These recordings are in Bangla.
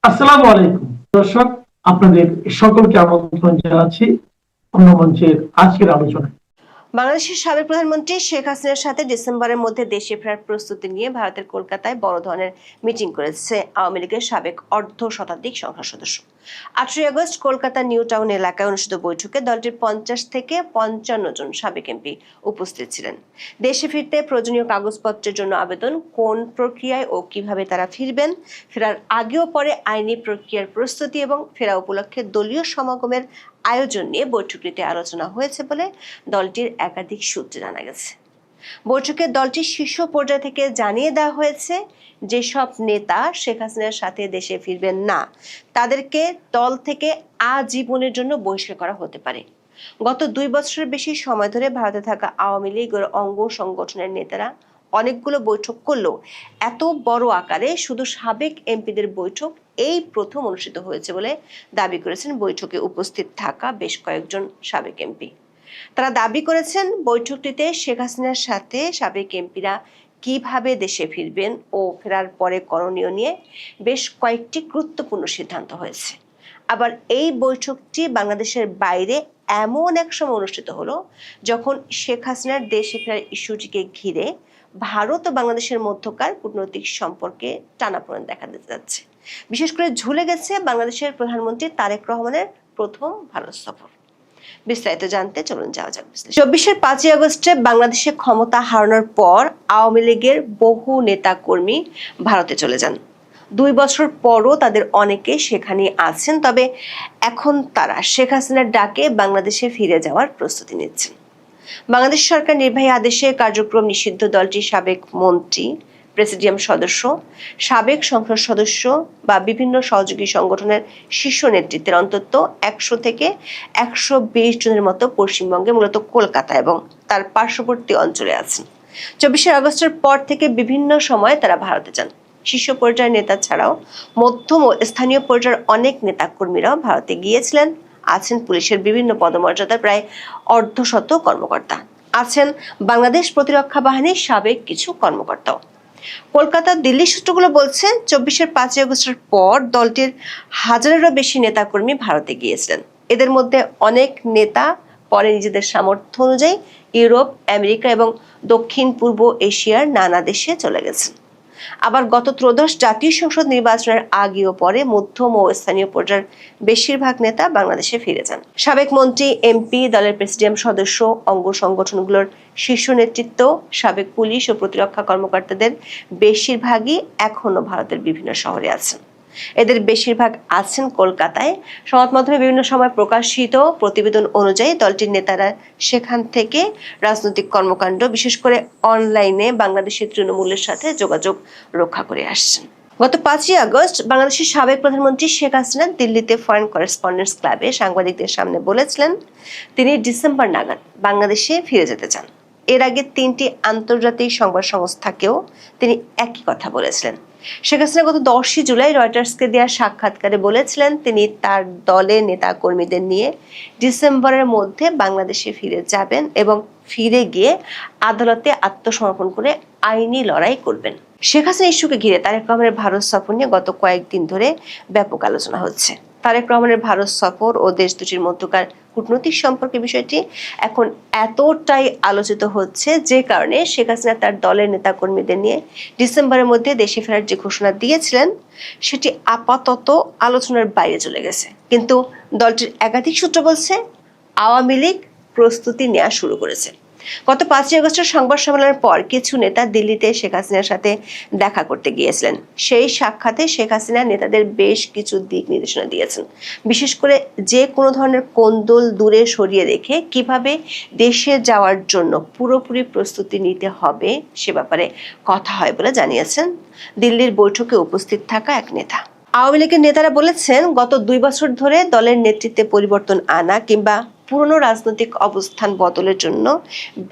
আসসালামু আলাইকুম দর্শক, আপনাদের সকলকে আমন্ত্রণ জানাচ্ছি অন্য মঞ্চের আজকের আলোচনায়। বাংলাদেশের সাবেক প্রধানমন্ত্রী শেখ হাসিনার সাথে ডিসেম্বরের মধ্যে দেশে ফেরার প্রস্তুতি নিয়ে ভারতের কলকাতায় বড় ধরনের মিটিং করেছে আওয়ামী লীগের সাবেক অর্ধ শতাধিক সংসদ সদস্য। 8ই আগস্ট কলকাতা নিউ টাউন এলাকায় অনুষ্ঠিত বৈঠকে দলটির 50 থেকে 55 জন সাবেক এমপি উপস্থিত ছিলেন। দেশে ফিরতে প্রয়োজনীয় কাগজপত্রের জন্য আবেদন, কোন প্রক্রিয়ায় ও কিভাবে তারা ফিরবেন, ফেরার আগেও পরে আইনি প্রক্রিয়ার প্রস্তুতি এবং ফেরা উপলক্ষে দলীয় সমাগমের আয়োজন নিয়ে বৈঠকটিতে আলোচনা হয়েছে বলে দলটির একাধিক সূত্রে জানা গেছে। বৈঠকে দলটির শীর্ষ পর্যায় থেকে জানিয়ে দেওয়া হয়েছে, যেসব নেতা শেখ হাসিনার সাথে দেশে ফিরবেন না তাদেরকে দল থেকে আজীবনের জন্য বহিষ্কার করা হতে পারে। গত 2 বছরের বেশি সময় ধরে ভারতে থাকা আওয়ামী লীগের অঙ্গ সংগঠনের নেতারা অনেকগুলো বৈঠক করলেও এত বড় আকারে শুধু সাবেক এমপিদের বৈঠক এই প্রথম অনুষ্ঠিত হয়েছে বলে দাবি করেছেন বৈঠকে উপস্থিত থাকা বেশ কয়েকজন সাবেক এমপি। তারা দাবি করেছেন, বৈঠকটিতে শেখ হাসিনার সাথে সাবেক এমপিরা কিভাবে দেশে ফিরবেন ও ফেরার পরে করণীয় নিয়ে বেশ কয়েকটি গুরুত্বপূর্ণ সিদ্ধান্ত হয়েছে। আবার এই বৈঠকটি বাংলাদেশের বাইরে এমন এক সময় অনুষ্ঠিত হলো যখন শেখ হাসিনার দেশে ফেরার ইস্যুটিকে ঘিরে ভারত ও বাংলাদেশের মধ্যকার কূটনৈতিক সম্পর্কে টানাপোড়েন দেখা দিতে যাচ্ছে। বিশেষ করে ঝুলে গেছে বাংলাদেশের প্রধানমন্ত্রী তারেক রহমানের প্রথম ভারত সফর। বিস্তারিত জানতে চলুন যাওয়া যাক। 24-এর 5ই আগস্টে বাংলাদেশে ক্ষমতা হারানোর পর আওয়ামী লীগের বহু নেতা কর্মী ভারতে চলে যান। 2 বছর পরও তাদের অনেকে সেখানে আছেন, তবে এখন তারা শেখ হাসিনার ডাকে বাংলাদেশে ফিরে যাওয়ার প্রস্তুতি নিচ্ছেন। বাংলাদেশ সরকার নির্বাহী আদেশে কার্যক্রম নিষিদ্ধ দলটির সাবেক মন্ত্রী, প্রেসিডিয়াম সদস্য, সাবেক সংসদ সদস্য বা বিভিন্ন সহযোগী সংগঠনের শীর্ষ নেতৃত্বের অন্তত 100 থেকে 120 জনের মতো পশ্চিমবঙ্গে, মূলত কলকাতা এবং তার পার্শ্ববর্তী অঞ্চলে আছেন। 24 আগস্টের পর থেকে বিভিন্ন সময় তারা ভারতে যান। শীর্ষ পর্যায়ের নেতা ছাড়াও মধ্যম ও স্থানীয় পর্যায়ের অনেক নেতা কর্মীরাও ভারতে গিয়েছিলেন। আছেন পুলিশের বিভিন্ন পদমর্যাদার প্রায় অর্ধশত কর্মকর্তা, আছেন বাংলাদেশ প্রতিরক্ষা বাহিনীর সাবেক কিছু কর্মকর্তাও। কলকাতা দিল্লি সূত্রগুলো বলছে, 24-এর 5ই আগস্টের পর দলটির হাজারেরও বেশি নেতাকর্মী ভারতে গিয়েছিলেন। এদের মধ্যে অনেক নেতা পরে নিজেদের সামর্থ্য অনুযায়ী ইউরোপ, আমেরিকা এবং দক্ষিণ পূর্ব এশিয়ার নানা দেশে চলে গেছেন। আবার গত ত্রয়োদশ জাতীয় সংসদ নির্বাচনের আগে ও পরে মধ্যম ও স্থানীয় পর্যায়ের বেশিরভাগ নেতা বাংলাদেশে ফিরে যান। সাবেক মন্ত্রী, এমপি, দলের প্রেসিডিয়াম সদস্য, অঙ্গ সংগঠনগুলোর শীর্ষ নেতৃত্ব, সাবেক পুলিশ ও প্রতিরক্ষা কর্মকর্তাদের বেশিরভাগই এখনো ভারতের বিভিন্ন শহরে আছেন। এদের বেশিরভাগ আছেন কলকাতায়। সংবাদ মাধ্যমে বিভিন্ন সময় প্রকাশিত প্রতিবেদন অনুযায়ী দলটির নেতারা সেখান থেকে রাজনৈতিক কর্মকাণ্ড, বিশেষ করে অনলাইনে বাংলাদেশের তৃণমূলের সাথে যোগাযোগ রক্ষা করে আসছেন। গত 5ই আগস্ট বাংলাদেশের সাবেক প্রধানমন্ত্রী শেখ হাসিনা দিল্লিতে ফরেন করেসপন্ডেন্টস ক্লাবে সাংবাদিকদের সামনে বলেছিলেন, তিনি ডিসেম্বর নাগাদ বাংলাদেশে ফিরে যেতে চান। এর আগে 3টি আন্তর্জাতিক সংবাদ সংস্থাকেও তিনি একই কথা বলেছিলেন। শেখ হাসিনা গত 10ই জুলাই রয়টার্সকে দেওয়া সাক্ষাৎকারে বলেছিলেন, তিনি তার দলের নেতা কর্মীদের নিয়ে ডিসেম্বরের মধ্যে বাংলাদেশে ফিরে যাবেন এবং ফিরে গিয়ে আদালতে আত্মসমর্পণ করে আইনি লড়াই করবেন। শেখ হাসিনা ইস্যুকে ঘিরে তারেক রহমানের ভারত সফর নিয়ে গত কয়েকদিন ধরে ব্যাপক আলোচনা হচ্ছে। তারেক রহমানের ভারত সফর ও দেশ দুটির মধ্যকার কূটনৈতিক সম্পর্কের বিষয়টি এখন এতটাই আলোচিত হচ্ছে, যে কারণে শেখ হাসিনা তার দলের নেতাকর্মীদের নিয়ে ডিসেম্বরের মধ্যে দেশে ফেরার যে ঘোষণা দিয়েছিলেন সেটি আপাতত আলোচনার বাইরে চলে গেছে। কিন্তু দলটির একাধিক সূত্র বলছে, আওয়ামী লীগ প্রস্তুতি নেওয়া শুরু করেছে। গত 5ই আগস্টের সংবাদ সম্মেলনের পর কিছু নেতা দিল্লিতে শেখ হাসিনার সাথে দেখা করতে গিয়েছিলেন। সেই সাক্ষাতে শেখ হাসিনা নেতাদের বেশ কিছু দিক নির্দেশনা দিয়েছেন। বিশেষ করে যে কোনো ধরনের কোন্দল দূরে সরিয়ে রেখে কিভাবে দেশে যাওয়ার জন্য পুরোপুরি প্রস্তুতি নিতে হবে সে ব্যাপারে কথা হয় বলে জানিয়েছেন দিল্লির বৈঠকে উপস্থিত থাকা এক নেতা। আওয়ামী লীগের নেতারা বলেছেন, গত 2 বছর ধরে দলের নেতৃত্বে পরিবর্তন আনা কিংবা পুরনো রাজনৈতিক অবস্থান বদলের জন্য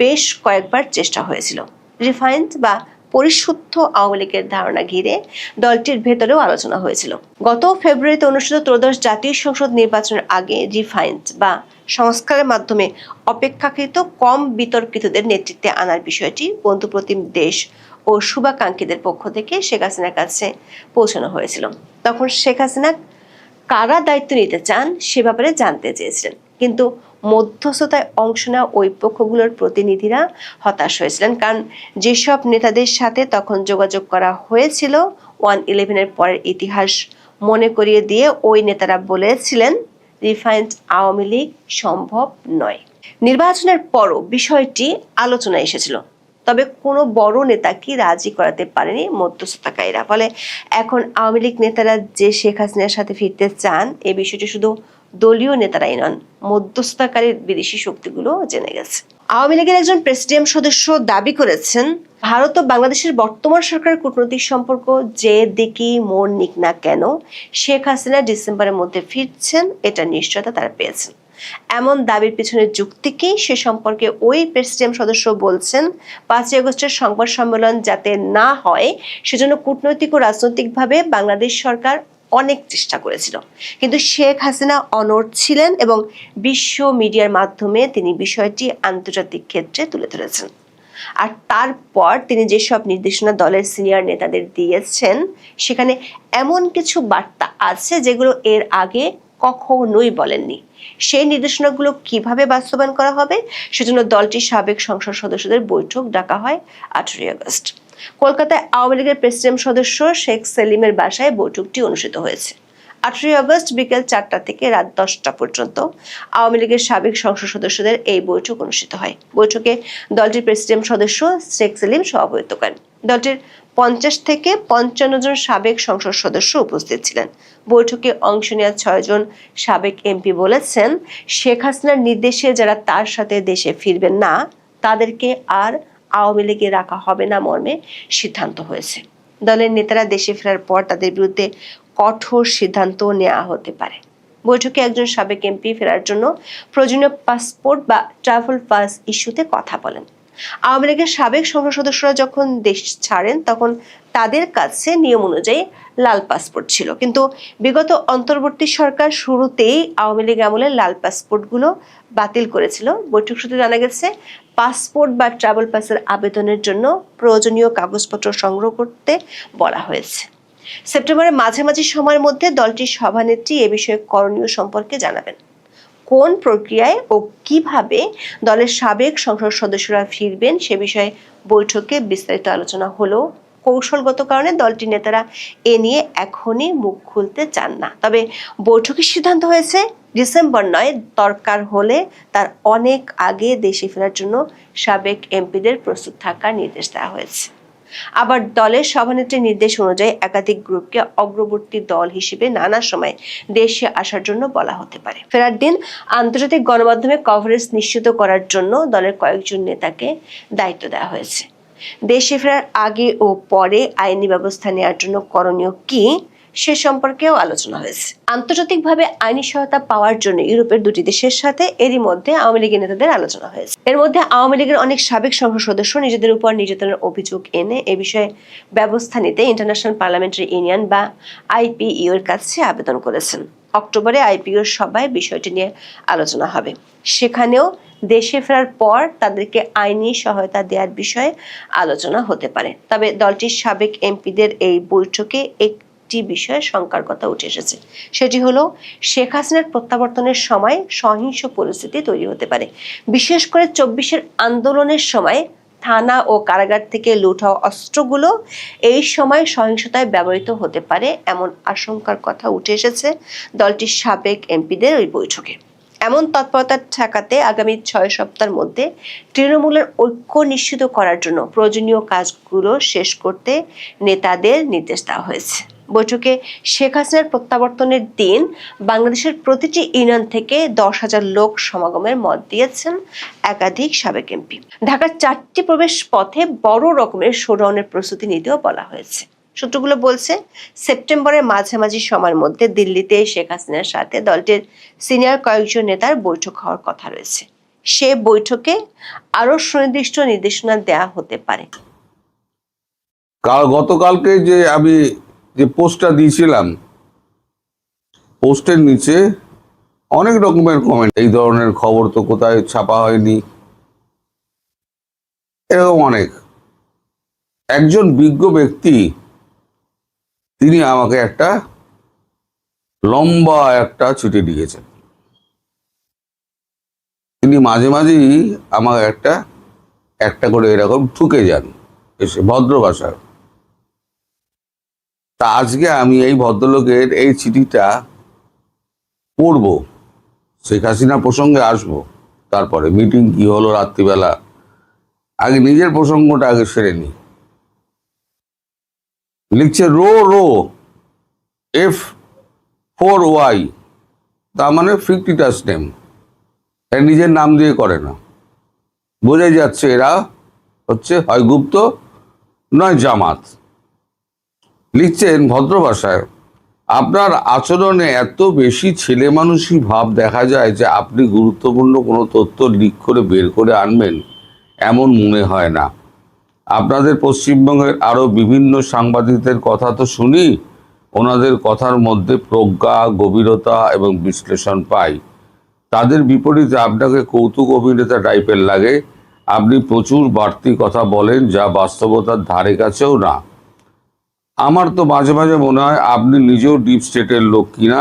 বেশ কয়েকবার চেষ্টা হয়েছিল। রিফাইন্ড বা পরিশুদ্ধ আওয়ামী লীগের ধারণা ঘিরে দলটির ভেতরেও আলোচনা হয়েছিল। গত ফেব্রুয়ারিতে অনুষ্ঠিত ত্রয়োদশ জাতীয় সংসদ নির্বাচনের আগে রিফাইন্ড বা সংস্কারের মাধ্যমে অপেক্ষাকৃত কম বিতর্কিতদের নেতৃত্বে আনার বিষয়টি বন্ধুপ্রতিম দেশ ও শুভাকাঙ্ক্ষীদের পক্ষ থেকে শেখ হাসিনার কাছে পৌঁছানো হয়েছিল। তখন শেখ হাসিনা কারা দায়িত্ব নিতে চান সে ব্যাপারে জানতে চেয়েছিলেন, কিন্তু মধ্যস্থতায় অংশ নেওয়া ওই পক্ষগুলোর প্রতিনিধিরা হতাশ হয়েছিলেন, কারণ যেসব নেতাদের সাথে তখন যোগাযোগ করা হয়েছিল 1/11-এর পরের ইতিহাস মনে করিয়ে দিয়ে ওই নেতারা বলেছিলেন রিফাইন্ড আওয়ামী লীগ সম্ভব নয়। নির্বাচনের পরও বিষয়টি আলোচনায় এসেছিল, তবে কোনো বড় নেতাকে রাজি করাতে পারেনি মধ্যস্থতাকারীরা। ফলে এখন আওয়ামী লীগ নেতারা যে শেখ হাসিনার সাথে ফিরতে চান এই বিষয়টি শুধু দলীয় নেতারাই নন, মধ্যস্থতাকারী বিদেশি শক্তিগুলো জেনে গেছে। আওয়ামী লীগের একজন প্রেসিডিয়াম সদস্য দাবি করেছেন, ভারত ও বাংলাদেশের বর্তমান সরকারের কূটনৈতিক সম্পর্ক যে দিকেই মোড় নিক না কেন, শেখ হাসিনা ডিসেম্বরের মধ্যে ফিরছেন এটা নিশ্চয়তা তারা পেয়েছেন। এমন দাবির পিছনে যুক্তি কি সে সম্পর্কে ওই প্রেসিডিয়াম সদস্য বলছেন, 5ই আগস্টের সংবাদ সম্মেলন যাতে না হয় সেজন্য কূটনৈতিক ও রাজনৈতিকভাবে বাংলাদেশ সরকার অনেক চেষ্টা করেছিল, কিন্তু শেখ হাসিনা অনড় ছিলেন এবং বিশ্ব মিডিয়ার মাধ্যমে তিনি বিষয়টি আন্তর্জাতিক ক্ষেত্রে তুলে ধরেছেন। আর তারপর তিনি যেসব নির্দেশনা দলের সিনিয়র নেতাদের দিয়েছেন সেখানে এমন কিছু বার্তা আছে যেগুলো এর আগে কখনোই বলেননি। সেই নির্দেশনাগুলো কিভাবে বাস্তবায়ন করা হবে সেজন্য দলটির সাবেক সংসদ সদস্যদের বৈঠক ডাকা হয় 18ই আগস্ট। কলকাতায় আওয়ামী লীগের প্রেসিডিয়াম সদস্য শেখ সেলিমের বাসায় বৈঠকটি অনুষ্ঠিত হয়েছে। 18ই আগস্ট বিকেল 4টা থেকে রাত 10টা পর্যন্ত আওয়ামী লীগের সাবেক সংসদ সদস্যদের এই বৈঠক অনুষ্ঠিত হয়। বৈঠকে দলটির প্রেসিডিয়াম সদস্য শেখ সেলিম সভাপতিত্ব করেন। দলটির 50 থেকে 55 জন সাবেক সংসদ সদস্য উপস্থিত ছিলেন। বৈঠকে অংশ নেওয়া 6 জন সাবেক এমপি বলেছেন, শেখ হাসিনার নির্দেশে যারা তার সাথে দেশে ফিরবেন না তাদেরকে আর আওয়ামী লীগে রাখা হবে না মর্মে সিদ্ধান্ত হয়েছে। দলের নেতারা দেশে ফেরার পর তাদের বিরুদ্ধে কঠোর সিদ্ধান্ত নেওয়া হতে পারে। বৈঠকে একজন সাবেক এমপি ফেরার জন্য প্রয়োজনীয় পাসপোর্ট বা ট্রাভেল পাস ইস্যুতে কথা বলেন। আওয়ামী লীগের সাবেক সংসদ সদস্যরা যখন দেশ ছাড়েন তখন তাদের কাছে নিয়ম অনুযায়ী লাল পাসপোর্ট ছিল, কিন্তু বিগত অন্তর্বর্তী সরকার শুরুতেই আওয়ামী লীগ আমলে লাল পাসপোর্টগুলো বাতিল করেছিল। বৈঠক সূত্রে জানা গেছে, পাসপোর্ট বা ট্রাভেল পাসের আবেদনের জন্য প্রয়োজনীয় কাগজপত্র সংগ্রহ করতে বলা হয়েছে। সেপ্টেম্বরের মাঝামাঝি সময়ের মধ্যে দলটির সভানেত্রী এ বিষয়ে করণীয় সম্পর্কে জানাবেন। কোন প্রক্রিয়ায় ও কিভাবে দলের সাবেক সংসদ সদস্যরা ফিরবেন সে বিষয়ে বৈঠকে বিস্তারিত আলোচনা হলেও কৌশলগত কারণে দলটির নেতারা এ নিয়ে এখনই মুখ খুলতে চান না। তবে বৈঠকের সিদ্ধান্ত হয়েছে ডিসেম্বর নয়, দরকার হলে তার অনেক আগে দেশে ফেরার জন্য সাবেক এমপিদের প্রস্তুত থাকার নির্দেশ দেওয়া হয়েছে। আবার দলের সভানেত্রীর নির্দেশ অনুযায়ী একাধিক গ্রুপকে অগ্রবর্তী দল হিসেবে নানা সময় দেশে আসার জন্য বলা হতে পারে। ফেরার দিন আন্তর্জাতিক গণমাধ্যমে কভারেজ নিশ্চিত করার জন্য দলের কয়েকজন নেতাকে দায়িত্ব দেওয়া হয়েছে। দেশে ফেরার আগে ও পরে আইনি ব্যবস্থা নেওয়ার জন্য করণীয় কি সে সম্পর্কেও আলোচনা হয়েছে। আন্তর্জাতিকভাবে আইনি সহায়তা পাওয়ার জন্য ইউরোপের 2টি দেশের সাথে এরই মধ্যে আওয়ামী লীগের নেতাদের আলোচনা হয়েছে। এর মধ্যে আওয়ামী লীগের অনেক সাবেক সংসদ সদস্য নিজেদের উপর নির্যাতনের অভিযোগ এনে এ বিষয়ে ব্যবস্থা নিতে ইন্টারন্যাশনাল পার্লামেন্টারি ইউনিয়ন বা আইপিইউ এর কাছে আবেদন করেছেন। অক্টোবরে আইপিইউর সভায় বিষয়টি নিয়ে আলোচনা হবে। সেখানেও দেশে ফেরার পর তাদেরকে আইনি সহায়তা দেওয়ার বিষয়ে আলোচনা হতে পারে। তবে দলটির সাবেক এমপিদের এই বৈঠকে একটি বিষয়ে শঙ্কার কথা উঠে এসেছে, সেটি হলো শেখ হাসিনার প্রত্যাবর্তনের সময় সহিংস পরিস্থিতি তৈরি হতে পারে। বিশেষ করে 24-এর আন্দোলনের সময় থানা ও কারাগার থেকে লুট হওয়া অস্ত্রগুলো এই সময় সহিংসতায় ব্যবহৃত হতে পারে এমন আশঙ্কার কথা উঠে এসেছে দলটির সাবেক এমপিদের ওই বৈঠকে। এমন তৎপরতা ঠেকাতে আগামী 6 সপ্তাহের মধ্যে তৃণমূলের ঐক্য নিশ্চিত করার জন্য প্রয়োজনীয় কাজগুলো শেষ করতে নেতাদের নির্দেশ দেওয়া হয়েছে। বৈঠকে শেখ হাসিনার প্রত্যাবর্তনের দিন বাংলাদেশের প্রতিটি ইউনিয়ন থেকে 10,000 লোক সমাগমের মত দিয়েছেন একাধিক সাবেক এমপি। ঢাকার 4টি প্রবেশ পথে বড় রকমের শোডাউনের প্রস্তুতি নিতেও বলা হয়েছে। সূত্রগুলো বলছে, সেপ্টেম্বরের মাঝামাঝি সময়ের মধ্যে দিল্লিতে শেখ হাসিনার সাথে দলটির সিনিয়র কয়েকজন নেতার বৈঠক হওয়ার কথা রয়েছে। সে বৈঠকে আরো সুনির্দিষ্ট নির্দেশনা দেয়া হতে পারে। গতকালকে যে আমি যে পোস্টটা দিয়েছিলাম, পোস্টের নিচে অনেক রকমের কমেন্ট, এই ধরনের খবর তো কোথায় ছাপা হয়নি, এরকম অনেক। একজন বিজ্ঞ ব্যক্তি তিনি আমাকে একটা লম্বা একটা চিঠি লিখেছেন। তিনি মাঝে মাঝেই আমাকে একটা একটা করে এরকম ঠুকে যান এসে ভদ্র ভাষায়। তা আজকে আমি এই ভদ্রলোকের এই চিঠিটা পড়ব, শেখ হাসিনা প্রসঙ্গে আসবো, তারপরে মিটিং কি হলো রাত্রিবেলা, আগে নিজের প্রসঙ্গটা আগে সেরে নি। লিখছে রো রো F4Y, তার মানে ফিক্টিটাস নেম, নিজের নাম দিয়ে করে না, বোঝাই যাচ্ছে এরা হচ্ছে হয় গুপ্ত নয় জামাত। লিখছেন ভদ্র ভাষায়, আপনার আচরণে এত বেশি ছেলে মানুষই ভাব দেখা যায় যে আপনি গুরুত্বপূর্ণ কোনো তথ্য লিক করে বের করে আনবেন এমন মনে হয় না। আপনাদের পশ্চিমবঙ্গের আরো বিভিন্ন সাংবাদিকদের কথা তো শুনি, ওনাদের কথার মধ্যে প্রজ্ঞা, গভীরতা এবং বিশ্লেষণ পাই। তাদের বিপরীতে আপনাকে কৌতুক অভিনেতা টাইপের লাগে। আপনি প্রচুর বাড়তি কথা বলেন যা বাস্তবতার ধারে কাছেও না। আমার তো মাঝে মাঝে মনে হয় আপনি নিজেও ডিপ স্টেটের লোক কিনা,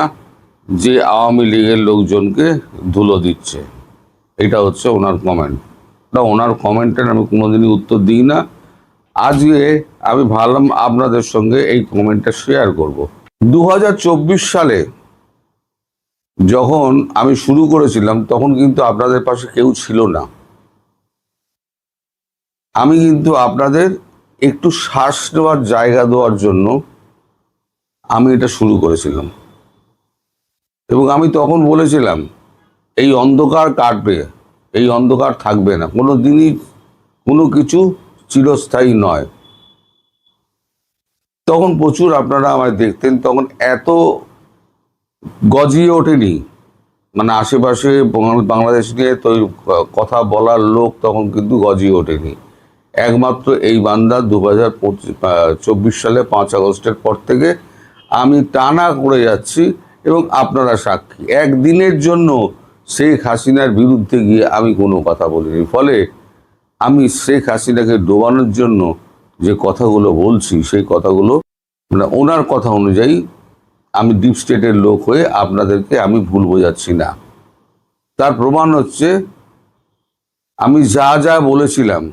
যে আওয়ামী লীগের লোকজনকে ধুলো দিচ্ছে। এটা হচ্ছে ওনার কমেন্ট। ওনার কমেন্টের আমি কোনোদিনই উত্তর দিই না। আজকে আমি ভাবলাম আপনাদের সঙ্গে এই কমেন্টটা শেয়ার করব। 2024 সালে যখন আমি শুরু করেছিলাম তখন কিন্তু আপনাদের পাশে কেউ ছিল না। আমি কিন্তু আপনাদের একটু শ্বাস নেওয়ার জায়গা দেওয়ার জন্য আমি এটা শুরু করেছিলাম, এবং আমি তখন বলেছিলাম এই অন্ধকার কাটবে, এই অন্ধকার থাকবে না, কোনো দিনই কোনো কিছু চিরস্থায়ী নয়। তখন প্রচুর আপনারা আমায় দেখতেন, তখন এত গজিয়ে ওঠেনি, মানে আশেপাশে বাংলাদেশ নিয়ে তো কথা বলার লোক তখন কিন্তু গজিয়ে ওঠেনি। একমাত্র এই বান্দা 2024 সালে 5 আগস্টের পর থেকে আমি টানা করে যাচ্ছি, এবং আপনারা সাক্ষী। একদিনের জন্য শেখ হাসিনার বিরুদ্ধে গিয়ে আমি কোনো কথা বলিনি। ফলে আমি শেখ হাসিনাকে ডোবানোর জন্য যে কথাগুলো বলছি সেই কথাগুলো মানে ওনার কথা অনুযায়ী আমি ডিপ স্টেটের লোক হয়ে আপনাদেরকে আমি ভুল বোঝাচ্ছি না। তার প্রমাণ হচ্ছে আমি যা যা বলেছিলাম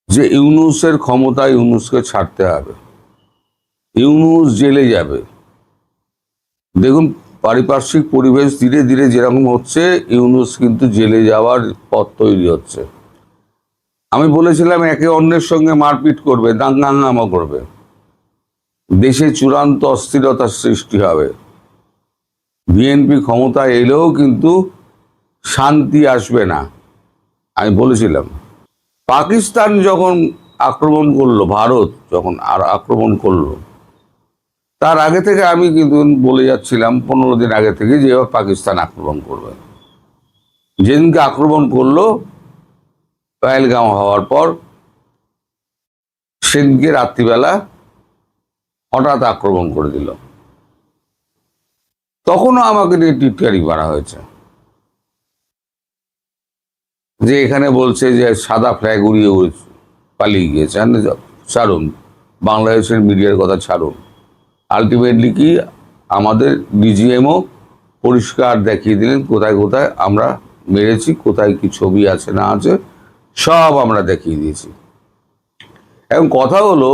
যে ইউনূসের ক্ষমতায় ইউনূসকে ছাড়তে হবে, ইউনূস জেলে যাবে। দেখুন পারিপার্শ্বিক পরিবেশ ধীরে ধীরে যেরকম হচ্ছে, ইউনূস কিন্তু জেলে যাওয়ার পথ তৈরি হচ্ছে। আমি বলেছিলাম একে অন্যের সঙ্গে মারপিট করবে, দাঙ্গাহাঙ্গামা করবে, দেশে চূড়ান্ত অস্থিরতার সৃষ্টি হবে। বিএনপি ক্ষমতায় এলেও কিন্তু শান্তি আসবে না, আমি বলেছিলাম। পাকিস্তান যখন আক্রমণ করলো, ভারত যখন আর আক্রমণ করলো, তার আগে থেকে আমি কিন্তু বলে যাচ্ছিলাম 15 দিন আগে থেকে যে এবার পাকিস্তান আক্রমণ করবে। যেদিনকে আক্রমণ করলো পহেলগাঁও হওয়ার পর, সেদিনকে রাত্রিবেলা হঠাৎ আক্রমণ করে দিল। তখনও আমাকে নিয়ে টিটকারি মারা হয়েছে, যে এখানে বলছে যে সাদা ফ্ল্যাগ উড়িয়ে পালিয়ে গিয়েছে। ছাড়ুন, বাংলাদেশের মিডিয়ার কথা ছাড়ুন। আলটিমেটলি কি আমাদের ডিজিএমও পরিষ্কার দেখিয়ে দিলেন কোথায় কোথায় আমরা মেরেছি, কোথায় কি ছবি আছে না আছে সব আমরা দেখিয়ে দিয়েছি। এখন কথা হলো,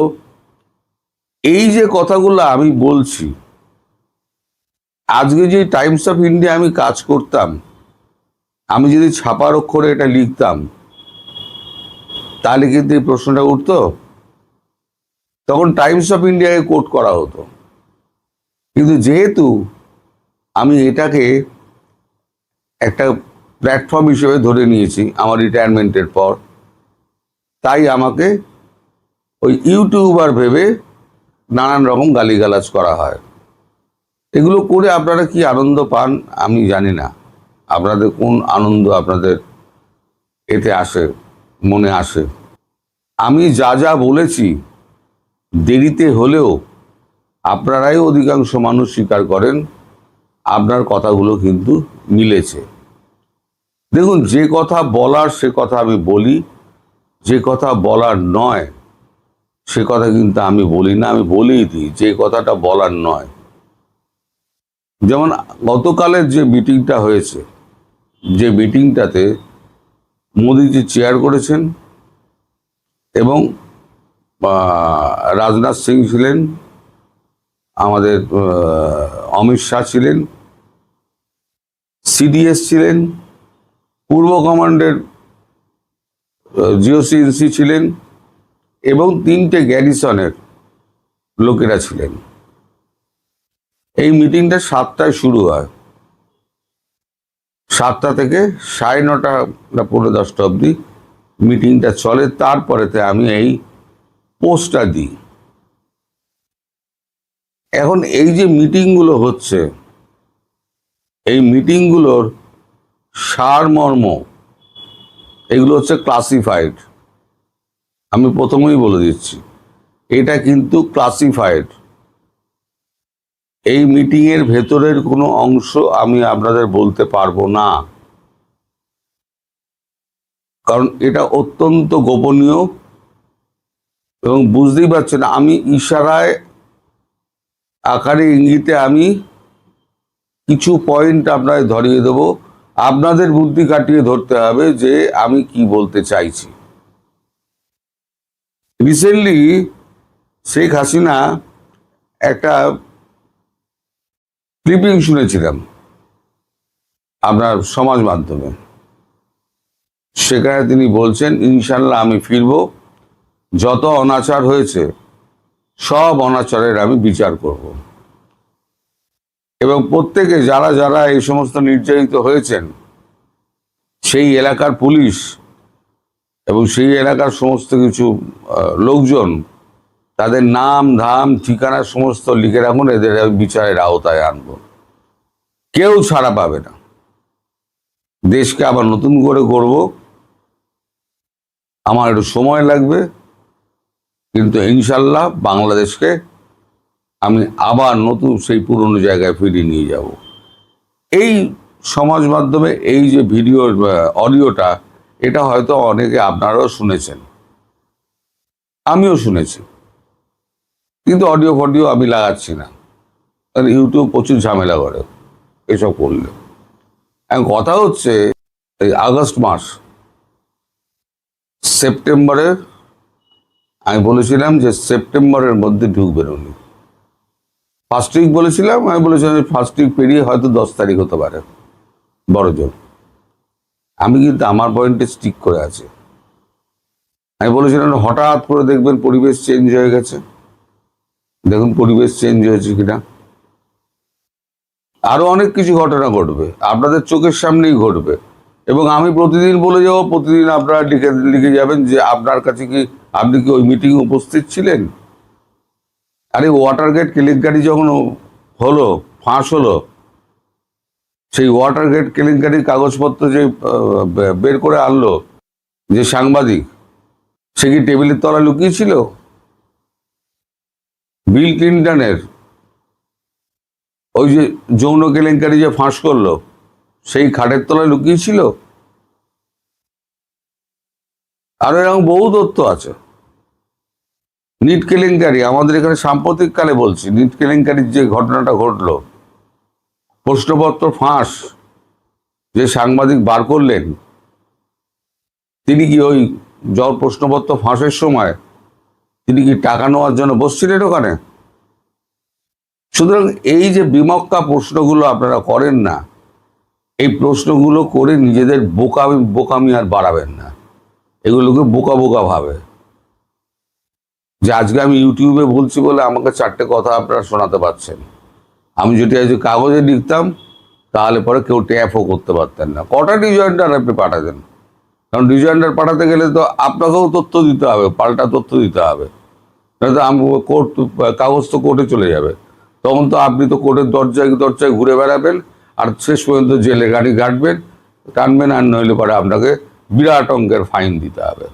এই যে কথাগুলো আমি বলছি, আজকে যে টাইমস অফ ইন্ডিয়া আমি কাজ করতাম, আমি যদি ছাপার অক্ষরে এটা লিখতাম তাহলে কিন্তু এই প্রশ্নটা উঠতো। তখন টাইমস অফ ইন্ডিয়াকে কোট করা হতো। কিন্তু যেহেতু আমি এটাকে একটা প্ল্যাটফর্ম হিসেবে ধরে নিয়েছি আমার রিটায়ারমেন্টের পর, তাই আমাকে ওই ইউটিউবার ভেবে নানান রকম গালিগালাজ করা হয়। এগুলো করে আপনারা কি আনন্দ পান আমি জানি না, আপনাদের কোন আনন্দ আপনাদের এতে আসে, মনে আসে। আমি যা যা বলেছি দেরিতে হলেও আপনারাই অধিকাংশ মানুষ স্বীকার করেন আপনার কথাগুলো কিন্তু মিলেছে। দেখুন, যে কথা বলার সে কথা আমি বলি, যে কথা বলার নয় সে কথা কিন্তু আমি বলি না, আমি বলেই দিই যে কথাটা বলার নয়। যেমন গতকালের যে মিটিংটা হয়েছে, যে মিটিংটাতে মোদিজি চেয়ার করেছেন এবং রাজনাথ সিং ছিলেন, আমাদের অমিত শাহ ছিলেন, সিডিএস ছিলেন, পূর্ব কমান্ডের জিওসিএনসি ছিলেন এবং 3টে গ্যারিসনের লোকেরা ছিলেন। এই মিটিংটা 7টায় শুরু হয়, 7টা থেকে 9:30 বা 10:45 অবধি মিটিংটা চলে। তারপরেতে আমি এই পোস্টটা দিই। এখন এই যে মিটিংগুলো হচ্ছে, এই মিটিংগুলোর সারমর্ম এগুলো হচ্ছে ক্লাসিফাইড। আমি প্রথমেই বলে দিচ্ছি, এটা কিন্তু ক্লাসিফাইড। এই মিটিংয়ের ভেতরের কোনো অংশ আমি আপনাদের বলতে পারবো না, কারণ এটা অত্যন্ত গোপনীয়। এবং বুঝতেই পারছেন, আমি ইশারায় আকারে ইঙ্গিতে আমি কিছু পয়েন্ট আপনাদের ধরিয়ে দেব, আপনাদের বুদ্ধি কাটিয়ে ধরতে হবে যে আমি কি বলতে চাইছি। রিসেন্টলি শেখ হাসিনা একটা ক্লিপিং শুনেছিলাম আপনার সমাজ মাধ্যমে। সেখানে তিনি বলছেন, ইনশাল্লাহ আমি ফিরব, যত অনাচার হয়েছে সব অনাচারের আমি বিচার করব। এবং প্রত্যেকে যারা যারা এই সমস্ত নির্যাতিত হয়েছেন, সেই এলাকার পুলিশ এবং সেই এলাকার সমস্ত কিছু লোকজন, তাদের নাম ধাম ঠিকানা সমস্ত লিখে রাখুন, এদের বিচারের আওতায় আনব। কেউ ছাড়া পাবে না। দেশকে আবার নতুন করে গড়ব। আমার একটু সময় লাগবে, কিন্তু ইনশাল্লাহ বাংলাদেশকে আমি আবার নতুন সেই পুরনো জায়গায় ফিরিয়ে নিয়ে যাব। এই সমাজ মাধ্যমে এই যে ভিডিও অডিওটা, এটা হয়তো অনেকে আপনারাও শুনেছেন, আমিও শুনেছি, কিন্তু অডিও ফডিও আমি লাগাচ্ছি না, কারণ ইউটিউব প্রচুর ঝামেলা করে এসব করলে। এখন কথা হচ্ছে, এই আগস্ট মাস, সেপ্টেম্বরে আমি বলেছিলাম যে সেপ্টেম্বরের মধ্যে ঢুকবেন উনি। 1 উইক বলেছিলাম, আমি বলেছিলাম 1 উইক পেরিয়ে হয়তো 10 তারিখ হতে পারে বড়জোর। আমি কিন্তু আমার পয়েন্টে স্টিক করে আছি। আমি বলেছিলাম হঠাৎ করে দেখবেন পরিবেশ চেঞ্জ হয়ে গেছে। দেখুন পরিবেশ চেঞ্জ হয়েছে কিনা। আরো অনেক কিছু ঘটনা ঘটবে, আপনাদের চোখের সামনেই ঘটবে। এবং আমি প্রতিদিন বলে যাব, প্রতিদিন আপনারা লিখে যাবেন যে আপনার কাছে কি, আপনি কি ওই মিটিং উপস্থিত ছিলেন। আরে ওয়াটারগেট কেলেঙ্কারি যখন হলো, ফাঁস হলো, সেই ওয়াটারগেট কেলেঙ্কারির কাগজপত্র যে বের করে আনলো যে সাংবাদিক, সে কি টেবিলের তলায় লুকিয়েছিল? বিল ক্লিন্টনের ওই যে যৌন কেলেঙ্কারি যে ফাঁস করলো, সেই খাটের তলায় লুকিয়েছিল? আরো এরকম বহু তথ্য আছে। নিট কেলেঙ্কারি, আমাদের এখানে সাম্প্রতিক কালে বলছি, নিট কেলেঙ্কারির যে ঘটনাটা ঘটলো, প্রশ্নপত্র ফাঁস যে সাংবাদিক বার করলেন, তিনি কি ওই প্রশ্নপত্র ফাঁসের সময় তিনি কি টাকা নেওয়ার জন্য বসছিলেন ওখানে? সুতরাং এই যে বিমক্কা প্রশ্নগুলো আপনারা করেন না, এই প্রশ্নগুলো করে নিজেদের বোকামি আর বাড়াবেন না। এগুলোকে বোকা বোকা ভাবে যে আজকে আমি ইউটিউবে বলছি বলে আমাকে 4টে কথা আপনারা শোনাতে পারছেন। আমি যদি আজ কাগজে লিখতাম তাহলে পরে কেউ ট্যাপও করতে পারতেন না। কটা রিজয়েন্ডার আপনি পাঠাতেন? কারণ রিজয়েন্ডার পাঠাতে গেলে তো আপনাকেও তথ্য দিতে হবে, পাল্টা তথ্য দিতে হবে, নয়তো কোর্ট, কাগজ তো কোর্টে চলে যাবে। তখন তো আপনি তো কোর্টের দরজায় দরজায় ঘুরে বেড়াবেন, আর শেষ পর্যন্ত জেলে গাড়ি কাটবেন, আর নইলে পরে আপনাকে বিরাট অঙ্কের ফাইন দিতে হবে।